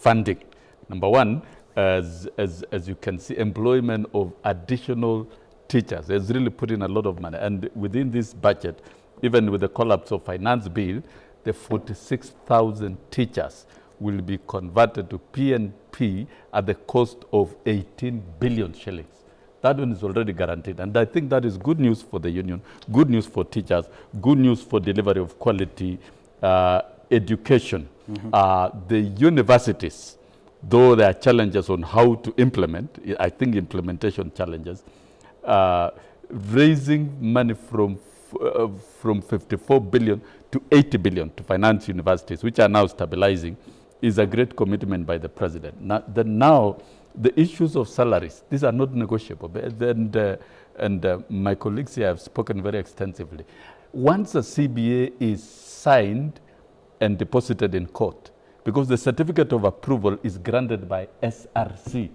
funding. Number one, as you can see, employment of additional teachers has really put in a lot of money. And within this budget, even with the collapse of finance bill, the 46,000 teachers will be converted to PNP at the cost of 18 billion shillings. That one is already guaranteed. And I think that is good news for the union, good news for teachers, good news for delivery of quality education. The universities, though there are challenges on how to implement, I think implementation challenges, raising money from 54 billion to 80 billion to finance universities, which are now stabilizing, is a great commitment by the president. Now the issues of salaries, these are not negotiable. And my colleagues here have spoken very extensively. Once a CBA is signed and deposited in court, because the certificate of approval is granted by SRC,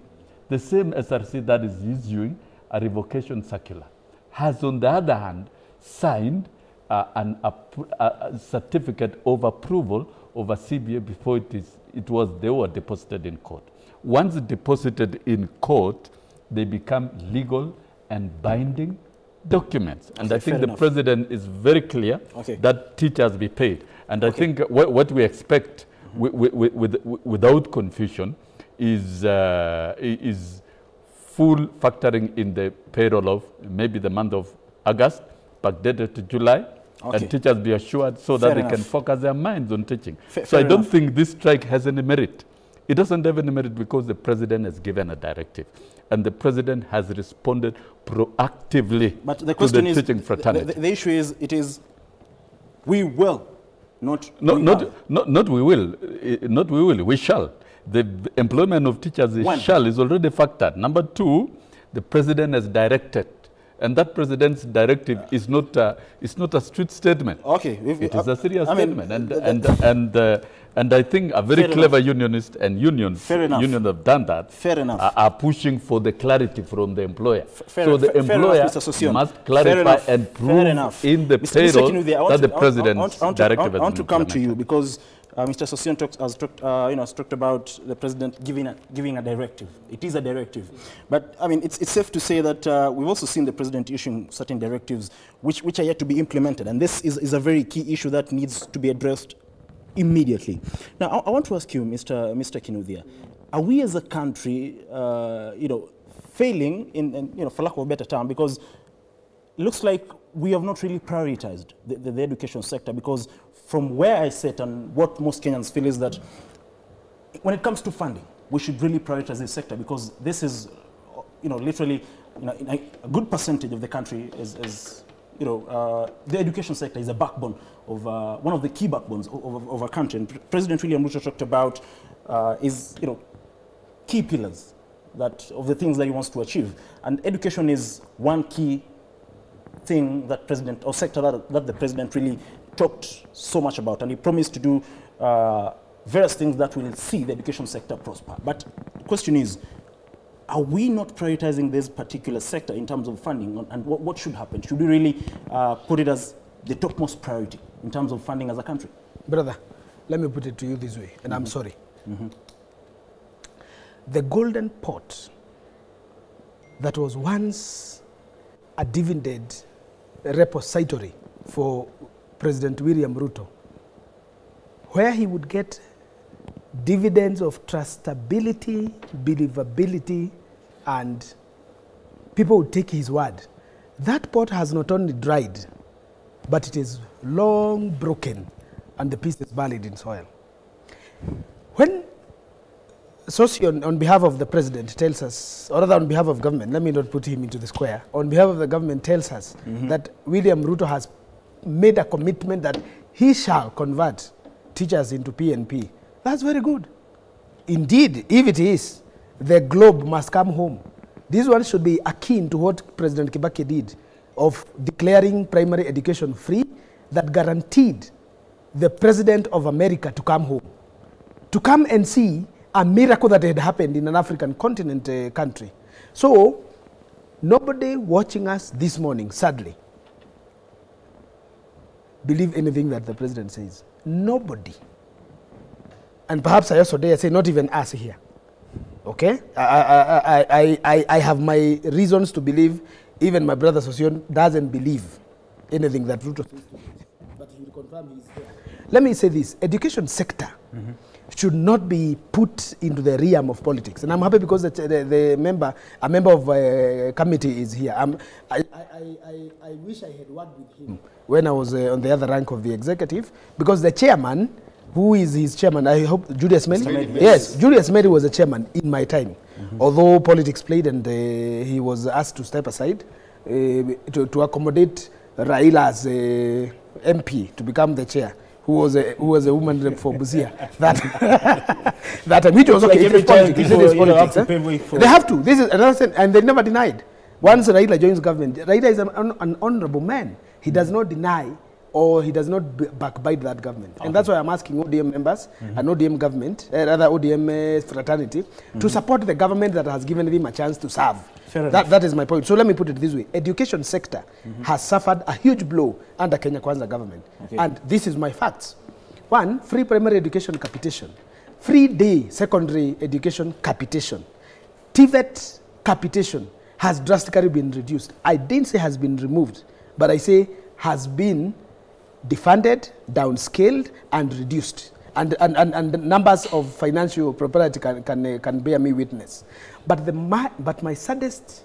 the same SRC that is issuing a revocation circular, has on the other hand signed a certificate of approval of a CBA before they were deposited in court. Once deposited in court, they become legal and binding documents. And I think the president is very clear that teachers be paid. And I think what we expect without confusion is full factoring in the payroll of maybe the month of August, backdated to July, and teachers be assured so that they can focus their minds on teaching. So I don't think this strike has any merit. It doesn't have any merit because the president has given a directive. And the president has responded proactively to the teaching fraternity. The issue is, we will, not we will, we shall. The employment of teachers is already factored. Number two, the president has directed. And that president's directive is not a street statement. It is a serious statement. And I think a very clever unionist and unions have done that. Are pushing for the clarity from the employer. So the employer must clarify and prove in the payroll that the president's directive has been I want to come to you because Mr. Sosion has talked about the president giving a directive. It is a directive. But, I mean, it's safe to say that we've also seen the president issuing certain directives which are yet to be implemented. And this is a very key issue that needs to be addressed immediately. Now, I want to ask you, Mr. Kinuthia, are we as a country, failing in, for lack of a better term, because it looks like we have not really prioritized the education sector, because from where I sit and what most Kenyans feel is that when it comes to funding, we should really prioritize this sector, because this is, literally, a good percentage of the country is the education sector is a backbone of one of the key backbones of our country. And President William Ruto talked about key pillars of the things that he wants to achieve, and education is one key thing that sector that the president really talked so much about, and he promised to do various things that will see the education sector prosper. But the question is, are we not prioritizing this particular sector in terms of funding, and what should happen? Should we really put it as the topmost priority in terms of funding as a country? Brother, let me put it to you this way, and I'm sorry. The golden pot that was once a dividend repository for President William Ruto, where he would get dividends of trustability, believability, and people would take his word. That pot has not only dried, but it is long broken, and the piece is buried in soil. When Sosion, on behalf of the president, tells us, or rather on behalf of government, let me not put him into the square, on behalf of the government tells us that William Ruto has made a commitment that he shall convert teachers into PNP. That's very good. Indeed, if it is, the globe must come home. This one should be akin to what President Kibaki did of declaring primary education free, that guaranteed the president of America to come home, to come and see a miracle that had happened in an African continent country. So, nobody watching us this morning, sadly, believe anything that the president says. Nobody. and perhaps I also dare say not even us here. Okay? I have my reasons to believe, even my brother Sosion doesn't believe anything that Ruto says. But he will confirm he's there. Let me say this, education sector should not be put into the realm of politics. And I'm happy because a member of committee is here. I wish I had worked with him when I was on the other rank of the executive, because the chairman, who is his chairman, I hope, Julius Meli? Yes, Julius Meli was a chairman in my time. Although politics played and he was asked to step aside to accommodate Raila's MP to become the chair, who was a woman rep for Busia. That time, which was okay. It is politics. They have to. This is another thing, and they never denied. Once Raila joins government, Raila is an honorable man. He does not deny or he does not backbite that government. And that's why I'm asking ODM members and ODM government, rather ODM fraternity, to support the government that has given him a chance to serve. That is my point. So let me put it this way. Education sector has suffered a huge blow under Kenya Kwanza government. And this is my facts. One, free primary education capitation. Free day secondary education capitation. TVET capitation has drastically been reduced. I didn't say has been removed, but I say has been defunded, downscaled, and reduced. And the numbers of financial propriety can bear me witness. But my saddest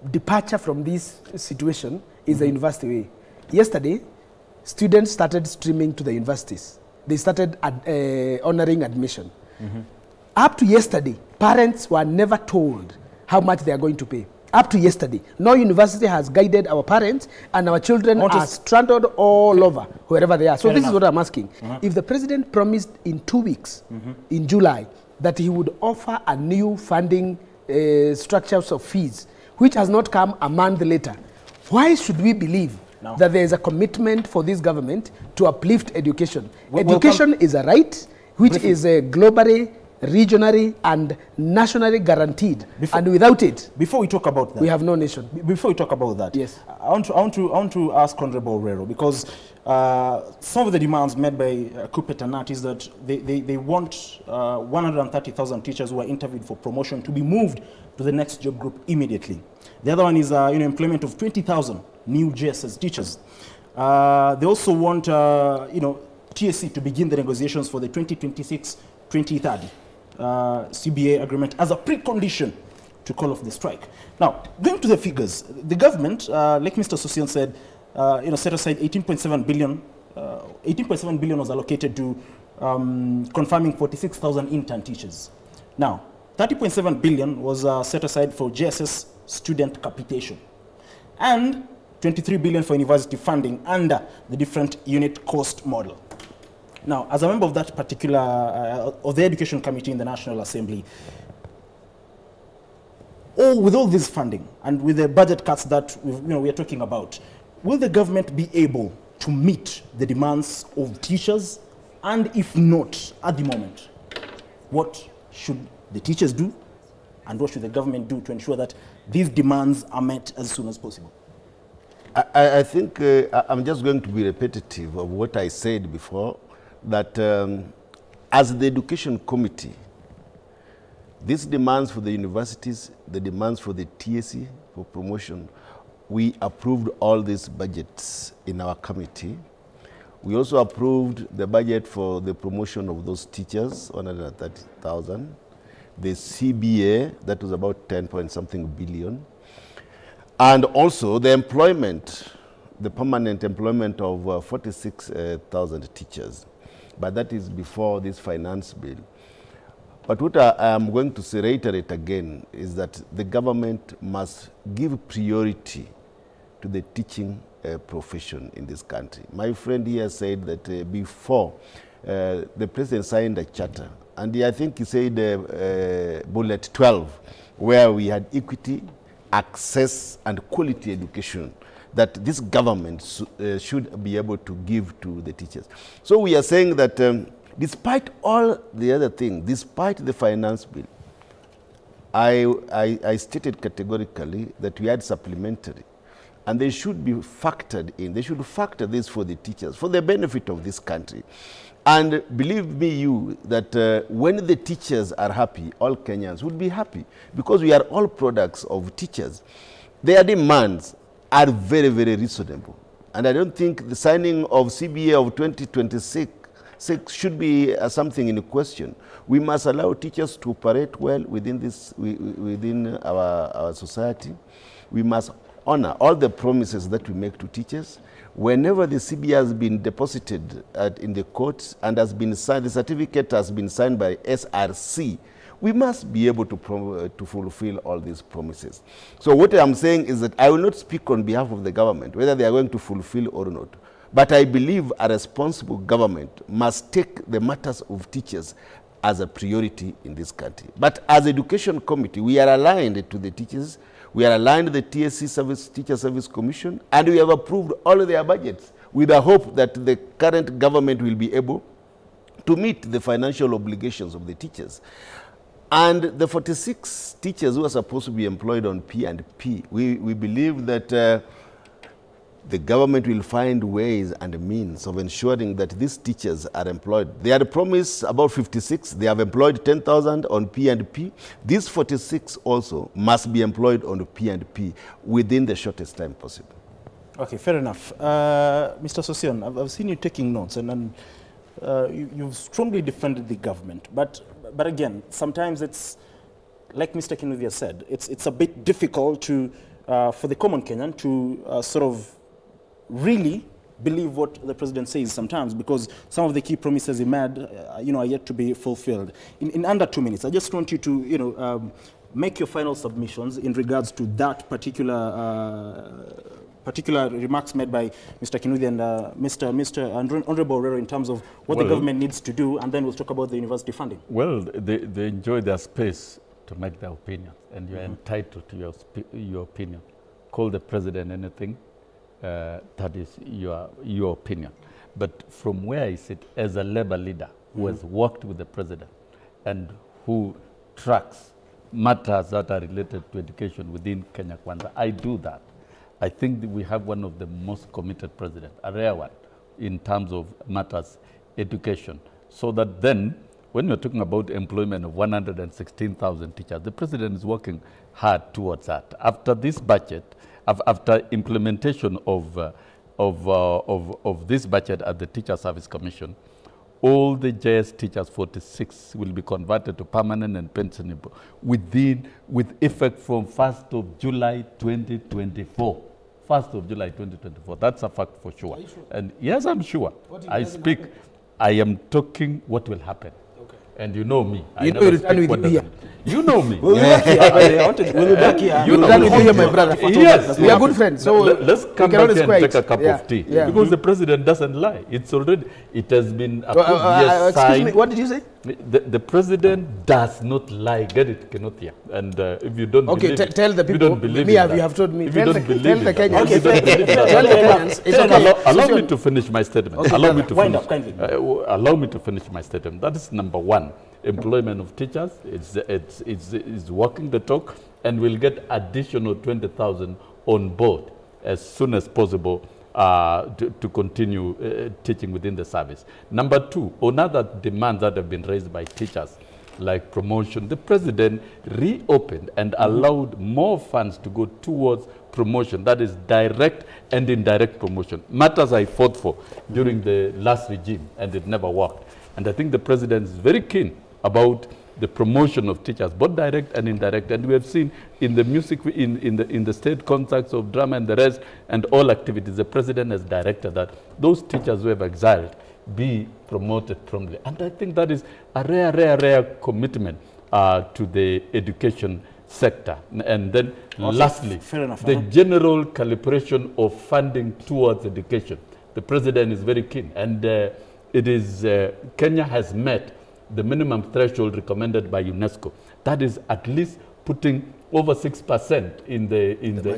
departure from this situation is the university way. Yesterday, students started streaming to the universities. They started honoring admission. Up to yesterday, parents were never told how much they are going to pay. Up to yesterday, no university has guided our parents, and our children are stranded all over, wherever they are. So this is what I'm asking. If the president promised in 2 weeks, in July, that he would offer a new funding structures of fees, which has not come a month later, why should we believe that there is a commitment for this government to uplift education? Education is a right which is globally, regionally, and nationally guaranteed. And without it, before we talk about that, we have no nation. Before we talk about that, yes, I want to ask Honorable Rero, because some of the demands made by Kupet and Nat is that they want 130,000 teachers who are interviewed for promotion to be moved to the next job group immediately. The other one is employment of 20,000 new JSS teachers. They also want TSC to begin the negotiations for the 2026-2030 CBA agreement as a precondition to call off the strike. Now, going to the figures, the government, like Mr. Sosion said, set aside 18.7 billion. 18.7 billion was allocated to confirming 46,000 intern teachers. Now, 30.7 billion was set aside for JSS student capitation, and 23 billion for university funding under the different unit cost model. Now, as a member of that particular, of the Education Committee in the National Assembly, with all this funding and with the budget cuts that we are talking about, will the government be able to meet the demands of teachers? And if not, at the moment, what should the teachers do? And what should the government do to ensure that these demands are met as soon as possible? I think I'm just going to be repetitive of what I said before, that as the Education Committee, these demands for the universities, the demands for the TSC for promotion, we approved all these budgets in our committee. We also approved the budget for the promotion of those teachers, 130,000. The CBA, that was about 10-point-something billion. And also the employment, the permanent employment of 46,000 teachers. But that is before this finance bill. But what I am going to reiterate again is that the government must give priority to the teaching profession in this country. My friend here said that before the president signed a charter, and I think he said bullet 12, where we had equity, access, and quality education that this government should be able to give to the teachers. So we are saying that despite all the other things, despite the finance bill, I stated categorically that we had supplementary. and they should be factored in. They should factor this for the teachers, for the benefit of this country. And believe me, you, that when the teachers are happy, all Kenyans would be happy, because we are all products of teachers. Their demands are very, very reasonable. And I don't think the signing of CBA of 2026 should be something in question. We must allow teachers to operate well within our society. We must honor all the promises that we make to teachers. Whenever the CBA has been deposited in the courts and has been signed, the certificate has been signed by SRC, we must be able to fulfill all these promises. So what I'm saying is that I will not speak on behalf of the government, whether they are going to fulfill or not. But I believe a responsible government must take the matters of teachers as a priority in this country. But as Education Committee, we are aligned to the teachers. We are aligned to the TSC Teacher Service Commission, and we have approved all of their budgets with the hope that the current government will be able to meet the financial obligations of the teachers. And the 46 teachers who are supposed to be employed on P&P, we believe that the government will find ways and means of ensuring that these teachers are employed. They had promised about 56. They have employed 10,000 on P&P. These 46 also must be employed on P&P within the shortest time possible. Okay, fair enough. Mr. Sosion, I've seen you taking notes, and you've strongly defended the government. But again, sometimes it's, like Mr. Kinuthia said, it's a bit difficult to, for the common Kenyan to sort of really believe what the president says sometimes, because some of the key promises he made, are yet to be fulfilled. In under 2 minutes, I just want you to, make your final submissions in regards to that particular remarks made by Mr. Kinuthia and Mr. Honorable Orero in terms of what the government needs to do, and then we'll talk about the university funding. Well, they enjoy their space to make their opinion, and you're entitled to your opinion. Call the president anything. That is your opinion. But from where I sit as a Labour leader who has worked with the president and who tracks matters that are related to education within Kenya Kwanza, I do that. I think that we have one of the most committed presidents, a rare one, in terms of matters education. So that then, when you're talking about employment of 116,000 teachers, the president is working hard towards that. After this budget, after implementation of this budget at the Teacher Service Commission, all the JS teachers, 46, will be converted to permanent and pensionable with effect from 1st of July 2024. 1st of July 2024. That's a fact for sure. Are you sure? And yes, I'm sure. I speak. Happen? I am talking what will happen. Okay. And you know me. You know me. We'll be back here. We'll be back here. You know me, my brother. Yes, we are good friends. So let's come back and take a cup of tea. Yeah. Because the president doesn't lie. It has been approved. Excuse me, what did you say? The president does not lie. Get it, Kinuthia. And if you don't believe it, tell the people. You don't believe me, you have told me. If you don't believe it, tell the Kenyans. Allow me to finish my statement. Allow me to finish. Allow me to finish my statement. That is number one. Employment of teachers, it's walking the talk, and we'll get additional 20,000 on board as soon as possible to continue teaching within the service. Number two, another demands that have been raised by teachers, like promotion. The president reopened and allowed more funds to go towards promotion, that is direct and indirect promotion. Matters I fought for during the last regime, and it never worked. And I think the president is very keen about the promotion of teachers, both direct and indirect. And we have seen in the music, in the state concerts of drama and the rest, and all activities, the president has directed that those teachers who have excelled be promoted promptly. And I think that is a rare commitment to the education sector. And then lastly, the general calibration of funding towards education. The president is very keen, and Kenya has met the minimum threshold recommended by UNESCO. That is at least putting over 6%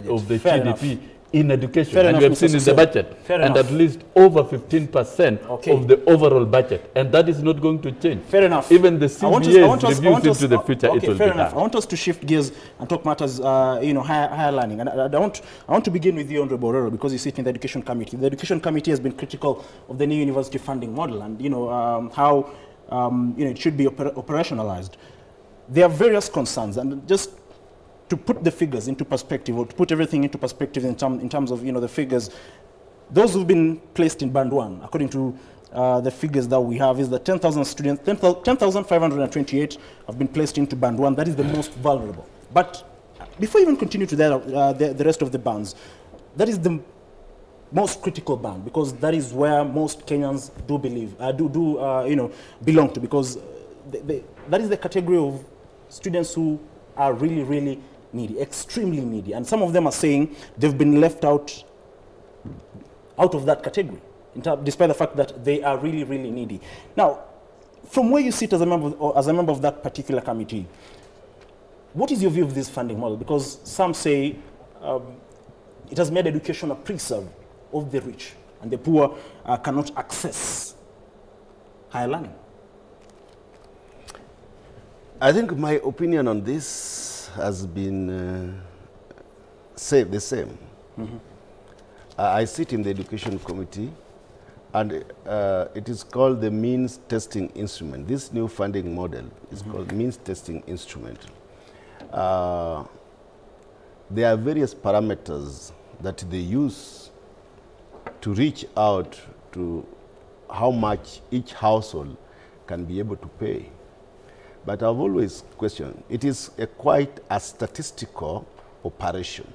of the GDP in education. Fair And enough, we have Mr. seen in the Sissoho. budget. Fair and enough. at least over 15% Okay. of the overall budget. And that is not going to change. Fair enough. Even the CBA's reviews into the future, okay, it will fair be enough. done. I want us to shift gears and talk matters, higher learning. And I want to begin with you, Honorable Orero, because you sit in the Education Committee. The Education Committee has been critical of the new university funding model and, how, it should be operationalized. There are various concerns, and just to put the figures into perspective, or to put everything into perspective in terms of, the figures, those who've been placed in band 1, according to the figures that we have, is that 10,000 students, 10,528 have been placed into band 1. That is the most vulnerable. But before you even continue to the rest of the bands, that is the most critical band, because that is where most Kenyans do belong to, because that is the category of students who are really, really needy, extremely needy. And some of them are saying they've been left out of that category, despite the fact that they are really, really needy. Now, from where you sit as a member of that particular committee, what is your view of this funding model? Because some say it has made education a preserve of the rich, and the poor cannot access higher learning. I think my opinion on this has been the same. Mm-hmm. I sit in the Education Committee, and it is called the means testing instrument. This new funding model is called means testing instrument. There are various parameters that they use to reach out to how much each household can be able to pay. But I've always questioned, it is quite a statistical operation.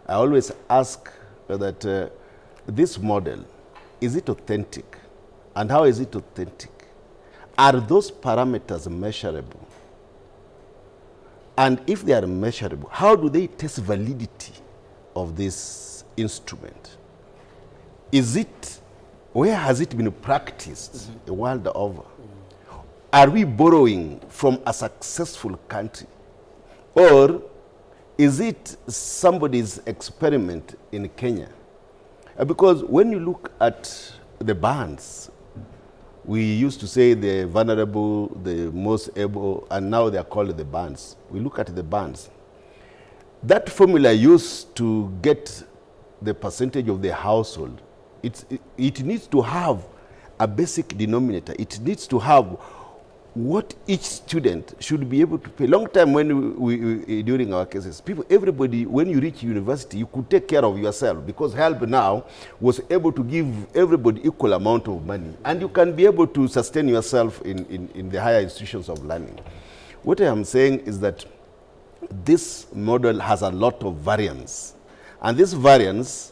I always ask that this model, is it authentic? And how is it authentic? Are those parameters measurable? And if they are measurable, how do they test validity of this instrument? Where has it been practiced the world over? Are we borrowing from a successful country? Or is it somebody's experiment in Kenya? Because when you look at the bands, we used to say the vulnerable, the most able, and now they are called the bands. We look at the bands. That formula used to get the percentage of the household. It needs to have a basic denominator. It needs to have what each student should be able to pay. Long time when we during our cases, everybody, when you reach university, you could take care of yourself, because help now was able to give everybody equal amount of money, and you can be able to sustain yourself in the higher institutions of learning. What I am saying is that this model has a lot of variance, and this variance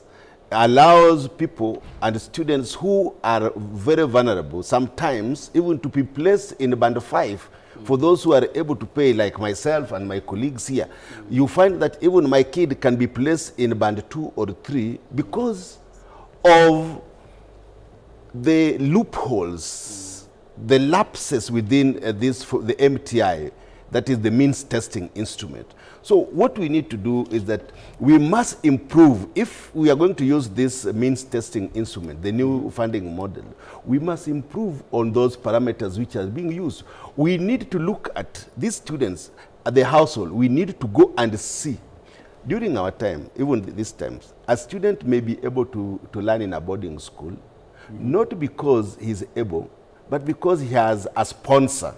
allows people and students who are very vulnerable sometimes even to be placed in band 5. For those who are able to pay, like myself and my colleagues here, you find that even my kid can be placed in band 2 or 3 because of the loopholes, the lapses within the MTI, that is the means testing instrument. So what we need to do is that we must improve. If we are going to use this means testing instrument, the new funding model, we must improve on those parameters which are being used. We need to look at these students at the household. We need to go and see. During our time, even these times, a student may be able to learn in a boarding school, not because he's able, but because he has a sponsor.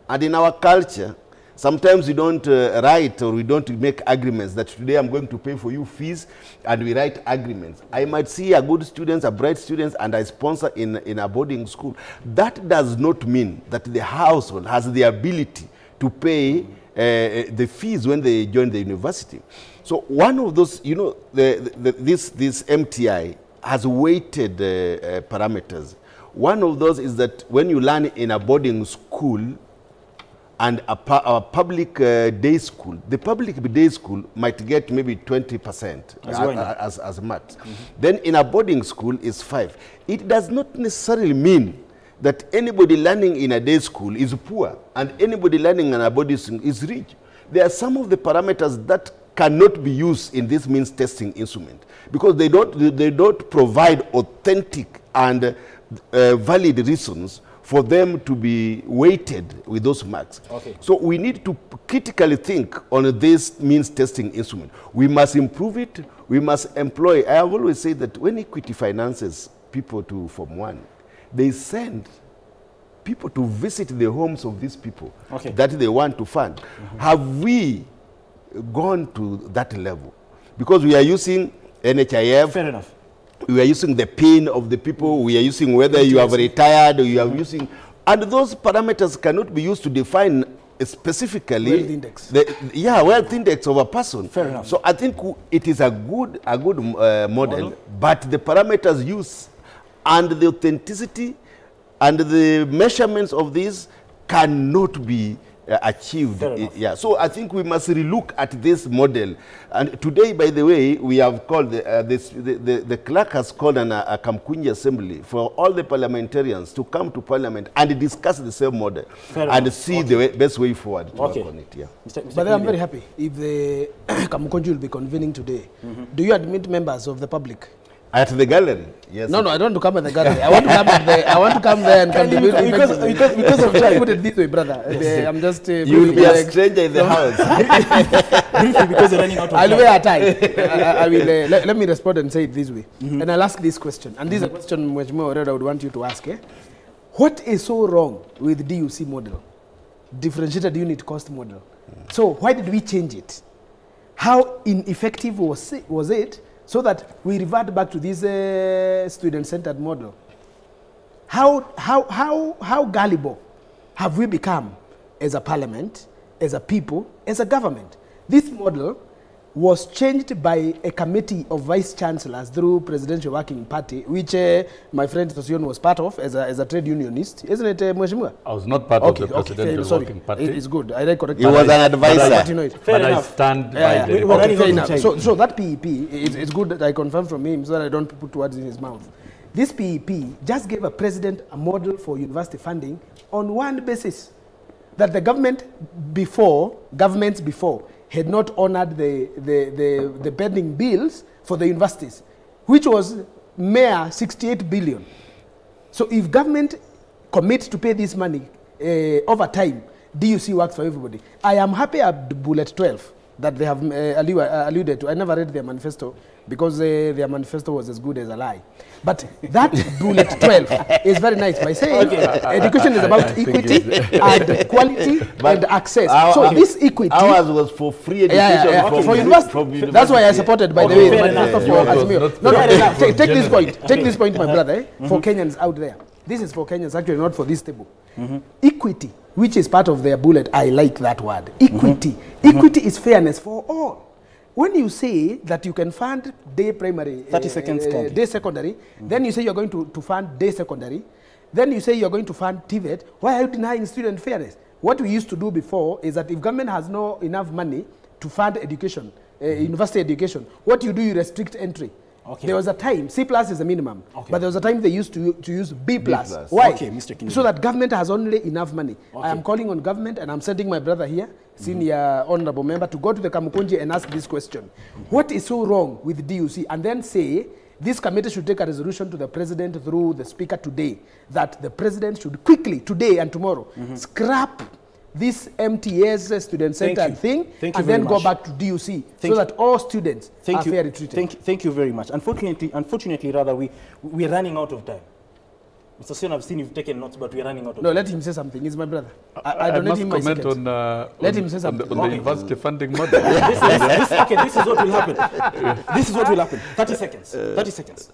And in our culture, sometimes we don't write or we don't make agreements that today I'm going to pay for you fees, and we write agreements. I might see a good student, a bright student, and I sponsor in a boarding school. That does not mean that the household has the ability to pay the fees when they join the university. So one of those, this MTI has weighted parameters. One of those is that when you learn in a boarding school, and a public day school, the public day school might get maybe 20% as much. Then in a boarding school is 5. It does not necessarily mean that anybody learning in a day school is poor and anybody learning in a boarding school is rich. There are some of the parameters that cannot be used in this means testing instrument because they don't provide authentic and valid reasons for them to be weighted with those marks. Okay. So we need to critically think on this means testing instrument. We must improve it. We must employ. I have always said that when Equity finances people to Form 1, they send people to visit the homes of these people that they want to fund. Have we gone to that level? Because we are using NHIF. Fair enough. We are using the PIN of the people. We are using whether you have retired or you are using, and those parameters cannot be used to define specifically wealth index. Wealth index of a person. Fair enough. So I think it is a good model, but the parameters used and the authenticity and the measurements of these cannot be achieved. So I think we must relook at this model. And today, by the way, we have called, the clerk has called a Kamkunji assembly for all the parliamentarians to come to parliament and discuss the same model and see the best way forward to work on it. But I'm very happy if the Kamkunji will be convening today. Do you admit members of the public? At the gallery, yes. No, I don't want to come at the gallery. I want to come at the. I want to come there and contribute. Because of time. Put it this way, brother. I'm just. You will be a stranger in the house. Briefly, because you're running out of time. I'll wear a tie. I will. Let me respond and say it this way. And I'll ask this question. And this is a question which I would want you to ask. What is so wrong with DUC model, differentiated unit cost model? So why did we change it? How ineffective was it? So that we revert back to this student-centered model. How gullible have we become as a parliament, as a people, as a government? This model was changed by a committee of vice chancellors through Presidential Working Party, which my friend Tosion was part of as a trade unionist. Isn't it, Mweshimua? I was not part of the Presidential Working Party. It's good. I correct. He was an advisor. But I stand by the So that PEP, it's good that I confirm from him so that I don't put words in his mouth. This PEP just gave a president a model for university funding on one basis, that the governments before had not honored the pending bills for the universities, which was mere 68 billion. So if government commits to pay this money over time, DUC works for everybody. I am happy at bullet 12 that they have alluded to. I never read their manifesto because their manifesto was as good as a lie. But that bullet 12 is very nice by saying education is about equity and quality and access. So this equity... Ours was for free education for university. That's why I supported, by the way, the manifesto for Azimio. No, take this point. Take this point, my brother, for Kenyans out there. This is for Kenyans, actually, not for this table. Equity, which is part of their bullet, I like that word. Equity. Equity is fairness for all. When you say that you can fund day primary, 30 seconds, day secondary, then you say you're going to fund day secondary, then you say you're going to fund TVET, why are you denying student fairness? What we used to do before is that if government has no enough money to fund education, university education, what you do, you restrict entry. There was a time, C+ is the minimum, but there was a time they used to use B+. Why? Mr. So that government has only enough money. I am calling on government and I'm sending my brother here, senior honorable member, to go to the Kamukunji and ask this question. What is so wrong with DUC? And then say, this committee should take a resolution to the president through the speaker today, that the president should quickly, today and tomorrow, scrap this MTS student-centered thing and then go back to DUC so that all students are fairly treated. Thank you very much. Unfortunately, rather, we're running out of time. Mr. Sion, I've seen you've taken notes, but we're running out of time. No, let him say something. He's my brother. I don't let him comment on, let him say something. on the university funding model. This is what will happen. This is what will happen. 30 seconds. 30 seconds.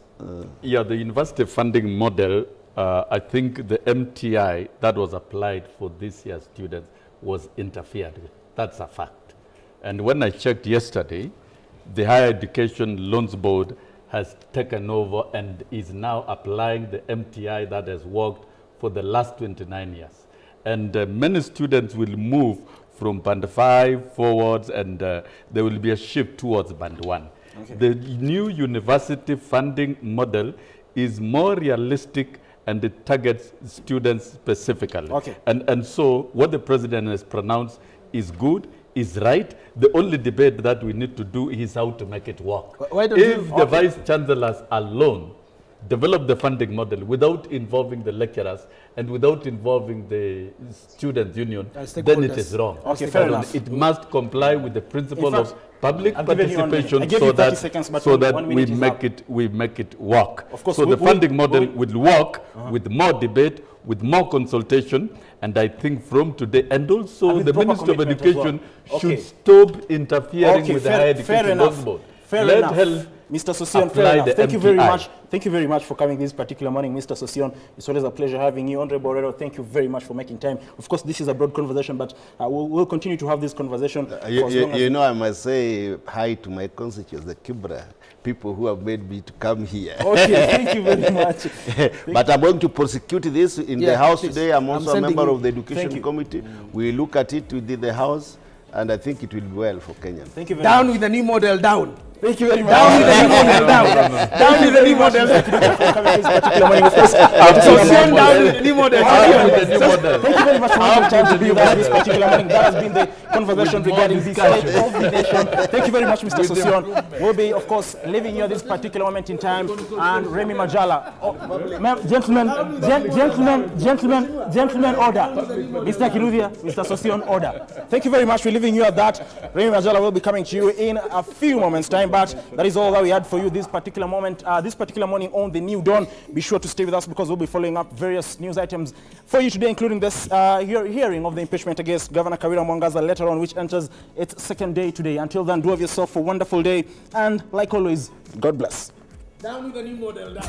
Yeah, the university funding model, I think the MTI that was applied for this year's students was interfered with. That's a fact. And when I checked yesterday, the Higher Education Loans Board has taken over and is now applying the MTI that has worked for the last 29 years. And many students will move from Band 5 forwards, and there will be a shift towards Band 1. The new university funding model is more realistic and it targets students specifically. And so what the president has pronounced is good. is right. The only debate that we need to do is how to make it work. Why don't If the vice chancellors alone develop the funding model without involving the lecturers and without involving the students' union, then it is wrong. Okay, fair enough. It must comply with the principle fact, of public I've given you participation seconds, so that we make it work. Of course, so the funding model will work with more debate, with more consultation, and I think from today, and also the Minister of Education should stop interfering with the Higher Education Board. Let health Mr. Sosion, fair enough. Thank you very much. Thank you very much for coming this particular morning, Mr. Sosion. It's always a pleasure having you. Honorable Borrero, thank you very much for making time. Of course, this is a broad conversation, but we'll continue to have this conversation. You know, I must say hi to my constituents, the Kibra, people who have made me to come here. Okay, thank you very much. But I'm going to prosecute this in the House today. I'm also a member of the Education Committee. We look at it within the House, and I think it will be well for Kenyans. Thank you very much. Down with the new model, down. Thank you very much. Down with the new model, down. Down with the new model. Thank you very much for making time to be with us this particular morning. That has been the conversation regarding the state of the nation. Thank you very much, Mr. Sosion. We'll be, of course, leaving you at this particular moment in time. And Remy Majala. Gentlemen, order. Mr. Kinuthia, Mr. Sosion, order. Thank you very much for leaving you at that. Remy Majala will be coming to you in a few moments' time. But that is all that we had for you this particular moment, this particular morning on the New Dawn. Be sure to stay with us because we'll be following up various news items for you today, including this hearing of the impeachment against Governor Kawira Mwangaza later on, which enters its second day today. Until then, do have yourself a wonderful day, and like always, God bless. Down with the new model, down.